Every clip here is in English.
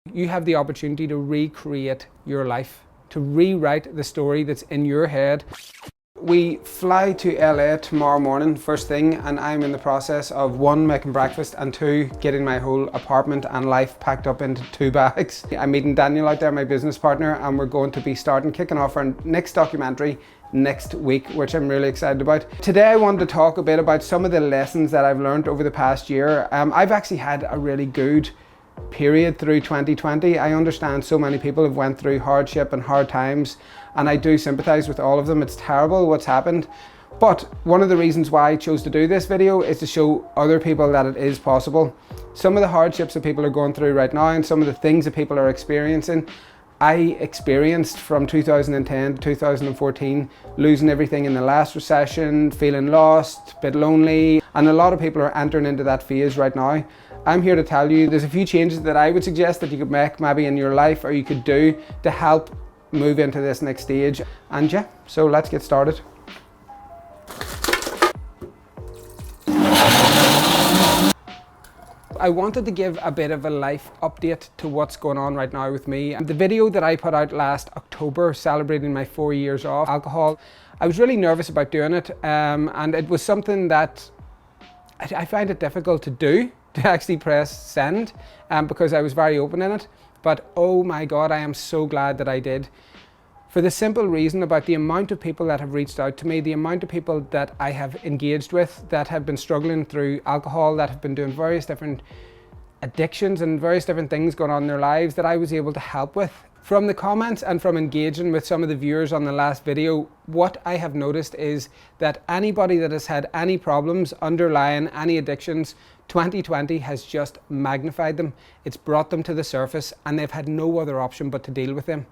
You have the opportunity to recreate your life, to rewrite the story that's in your head. We fly to LA tomorrow morning, first thing, and I'm in the process of 1, making breakfast, and 2, getting my whole apartment and life packed up into 2 bags. I'm meeting Daniel out there, my business partner, and we're going to be kicking off our next documentary next week, which I'm really excited about. Today I wanted to talk a bit about some of the lessons that I've learned over the past year. I've actually had a really good period through 2020. I understand so many people have went through hardship and hard times, and I do sympathize with all of them. It's terrible what's happened. But one of the reasons why I chose to do this video is to show other people that it is possible. Some of the hardships that people are going through right now and some of the things that people are experiencing, I experienced from 2010 to 2014, losing everything in the last recession, feeling lost, a bit lonely, and a lot of people are entering into that phase right now. I'm here to tell you there's a few changes that I would suggest that you could make maybe in your life, or you could do to help move into this next stage. And yeah, so let's get started. I wanted to give a bit of a life update to what's going on right now with me. The video that I put out last October celebrating my 4 years off alcohol, I was really nervous about doing it, and it was something that I find it difficult to do, to actually press send, because I was very open in it. But oh my God, I am so glad that I did. For the simple reason about the amount of people that have reached out to me, the amount of people that I have engaged with that have been struggling through alcohol, that have been doing various different addictions and various different things going on in their lives that I was able to help with. From the comments and from engaging with some of the viewers on the last video, what I have noticed is that anybody that has had any problems underlying any addictions, 2020 has just magnified them. It's brought them to the surface, and they've had no other option but to deal with them.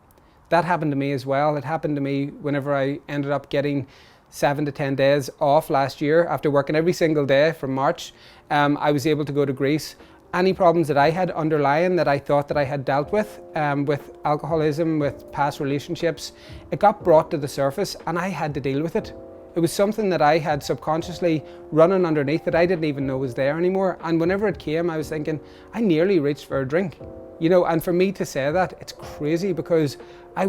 That happened to me as well. It happened to me whenever I ended up getting 7 to 10 days off last year after working every single day from March. I was able to go to Greece. Any problems that I had underlying that I thought that I had dealt with alcoholism, with past relationships, it got brought to the surface and I had to deal with it. It was something that I had subconsciously running underneath that I didn't even know was there anymore. And whenever it came, I was thinking, I nearly reached for a drink. You know, and for me to say that, it's crazy, because I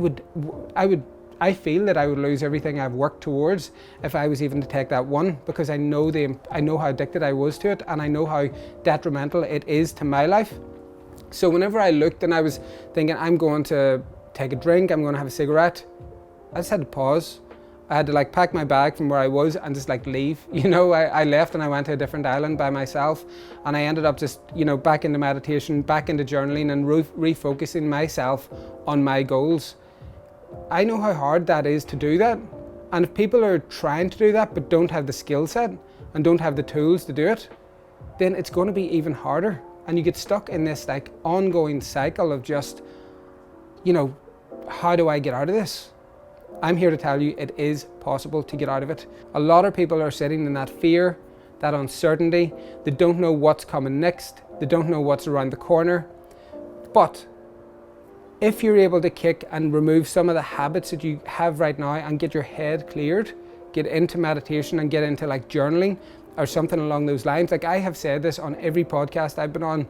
feel that I would lose everything I've worked towards if I was even to take that one, because I know how addicted I was to it, and I know how detrimental it is to my life. So whenever I looked and I was thinking, I'm going to take a drink, I'm going to have a cigarette, I just had to pause. I had to pack my bag from where I was and just leave. You know, I left and I went to a different island by myself, and I ended up just, back into meditation, back into journaling, and refocusing myself on my goals. I know how hard that is to do that. And if people are trying to do that but don't have the skill set and don't have the tools to do it, then it's going to be even harder. And you get stuck in this ongoing cycle of just, how do I get out of this? I'm here to tell you it is possible to get out of it. A lot of people are sitting in that fear, that uncertainty. They don't know what's coming next. They don't know what's around the corner. But if you're able to kick and remove some of the habits that you have right now and get your head cleared, get into meditation and get into journaling or something along those lines. I have said this on every podcast I've been on,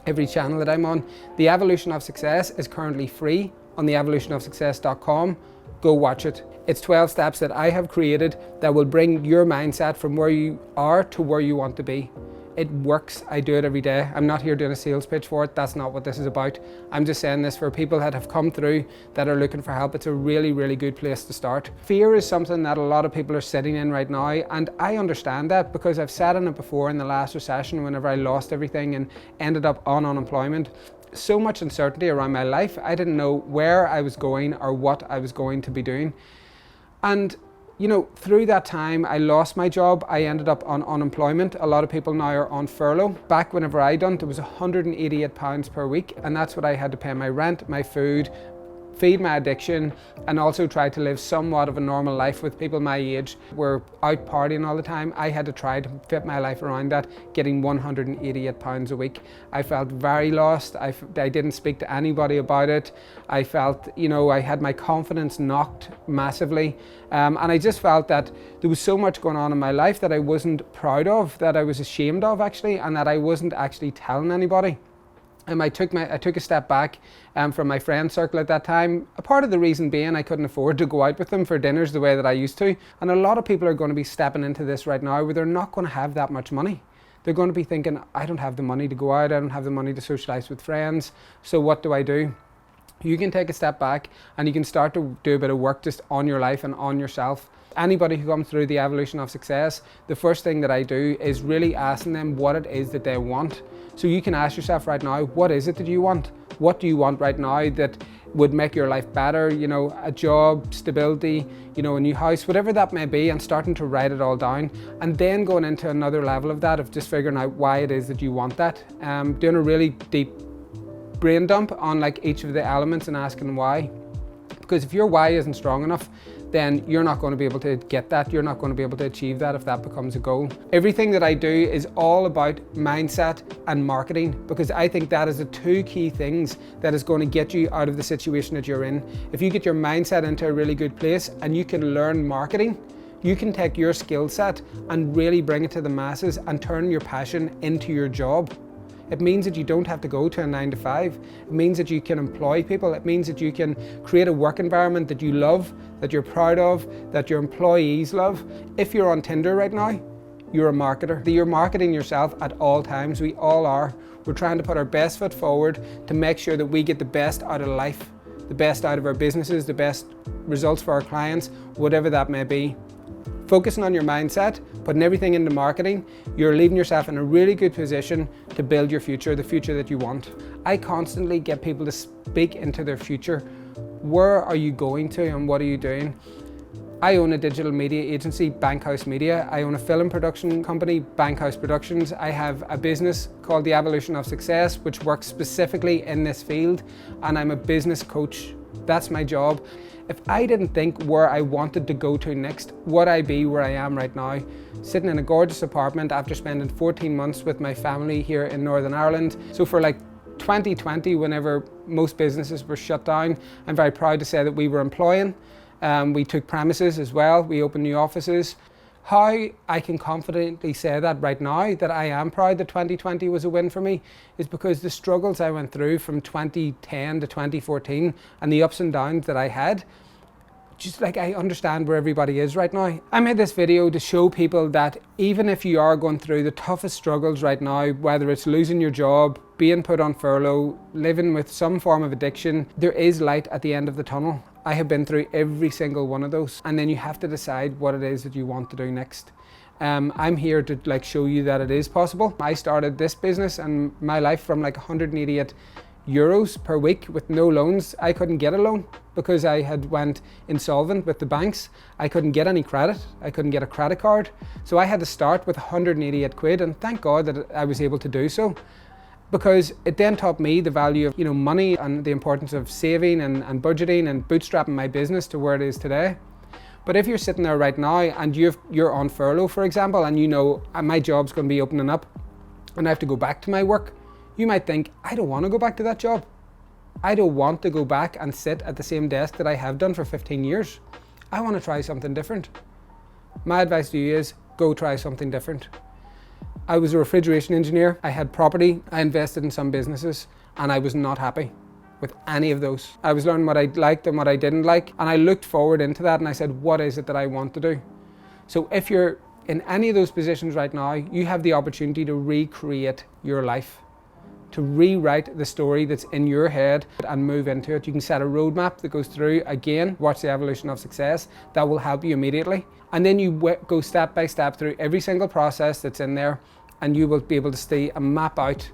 every channel that I'm on. The Evolution of Success is currently free on theevolutionofsuccess.com. Go watch it. It's 12 steps that I have created that will bring your mindset from where you are to where you want to be. It works. I do it every day. I'm not here doing a sales pitch for it. That's not what this is about. I'm just saying this for people that have come through that are looking for help. It's a really, really good place to start. Fear is something that a lot of people are sitting in right now, and I understand that because I've sat in it before in the last recession whenever I lost everything and ended up on unemployment. So much uncertainty around my life. I didn't know where I was going or what I was going to be doing. And through that time, I lost my job. I ended up on unemployment. A lot of people now are on furlough. Back whenever I done it was £188 per week. And that's what I had to pay my rent, my food, feed my addiction, and also try to live somewhat of a normal life with people my age. We're out partying all the time. I had to try to fit my life around that, getting £188 a week. I felt very lost. I didn't speak to anybody about it. I felt, I had my confidence knocked massively. And I just felt that there was so much going on in my life that I wasn't proud of, that I was ashamed of actually, and that I wasn't actually telling anybody. I took a step back from my friend circle at that time. A part of the reason being I couldn't afford to go out with them for dinners the way that I used to. And a lot of people are going to be stepping into this right now where they're not going to have that much money. They're going to be thinking, I don't have the money to go out, I don't have the money to socialise with friends, so what do I do? You can take a step back and you can start to do a bit of work just on your life and on yourself. Anybody who comes through the evolution of success, the first thing that I do is really asking them what it is that they want. So you can ask yourself right now, what is it that you want? What do you want right now that would make your life better? You know, a job, stability, you know, a new house, whatever that may be, and starting to write it all down. And then going into another level of that, of just figuring out why it is that you want that. Doing a really deep brain dump on like each of the elements and asking why. Because if your why isn't strong enough, then you're not going to be able to get that. You're not going to be able to achieve that if that becomes a goal. Everything that I do is all about mindset and marketing, because I think that is the two key things that is going to get you out of the situation that you're in. If you get your mindset into a really good place and you can learn marketing, you can take your skill set and really bring it to the masses and turn your passion into your job. It means that you don't have to go to a 9 to 5. It means that you can employ people. It means that you can create a work environment that you love, that you're proud of, that your employees love. If you're on Tinder right now, you're a marketer. You're marketing yourself at all times. We all are. We're trying to put our best foot forward to make sure that we get the best out of life, the best out of our businesses, the best results for our clients, whatever that may be. Focusing on your mindset, putting everything into marketing, you're leaving yourself in a really good position to build your future, the future that you want. I constantly get people to speak into their future. Where are you going to and what are you doing? I own a digital media agency, Bankhouse Media. I own a film production company, Bankhouse Productions. I have a business called The Evolution of Success, which works specifically in this field, and I'm a business coach. That's my job. If I didn't think where I wanted to go to next, would I be where I am right now, sitting in a gorgeous apartment after spending 14 months with my family here in Northern Ireland. So for like 2020, whenever most businesses were shut down, I'm very proud to say that we were employing. We took premises as well, we opened new offices. How I can confidently say that right now, that I am proud that 2020 was a win for me, is because the struggles I went through from 2010 to 2014 and the ups and downs that I had, just like I understand where everybody is right now. I made this video to show people that even if you are going through the toughest struggles right now, whether it's losing your job, being put on furlough, living with some form of addiction, there is light at the end of the tunnel. I have been through every single one of those, and then you have to decide what it is that you want to do next. I'm here to like show you that it is possible. I started this business and my life from like 188 euros per week with no loans. I couldn't get a loan because I had went insolvent with the banks. I couldn't get any credit. I couldn't get a credit card. So I had to start with 188 quid, and thank God that I was able to do so, because it then taught me the value of, you know, money and the importance of saving and budgeting and bootstrapping my business to where it is today. But if you're sitting there right now and you're on furlough, for example, and you know my job's going to be opening up and I have to go back to my work, you might think, I don't want to go back to that job. I don't want to go back and sit at the same desk that I have done for 15 years. I want to try something different. My advice to you is go try something different. I was a refrigeration engineer. I had property. I invested in some businesses, and I was not happy with any of those. I was learning what I liked and what I didn't like, and I looked forward into that and I said, what is it that I want to do? So if you're in any of those positions right now, you have the opportunity to recreate your life, to rewrite the story that's in your head and move into it. You can set a roadmap that goes through, again, watch The Evolution of Success. That will help you immediately. And then you go step by step through every single process that's in there, and you will be able to see and map out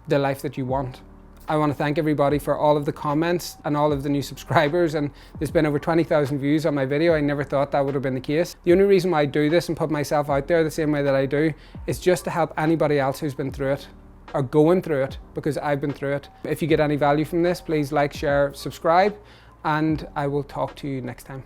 the life that you want. I want to thank everybody for all of the comments and all of the new subscribers, and there's been over 20,000 views on my video. I never thought that would have been the case. The only reason why I do this and put myself out there the same way that I do is just to help anybody else who's been through it or going through it, because I've been through it. If you get any value from this, please like, share, subscribe, and I will talk to you next time.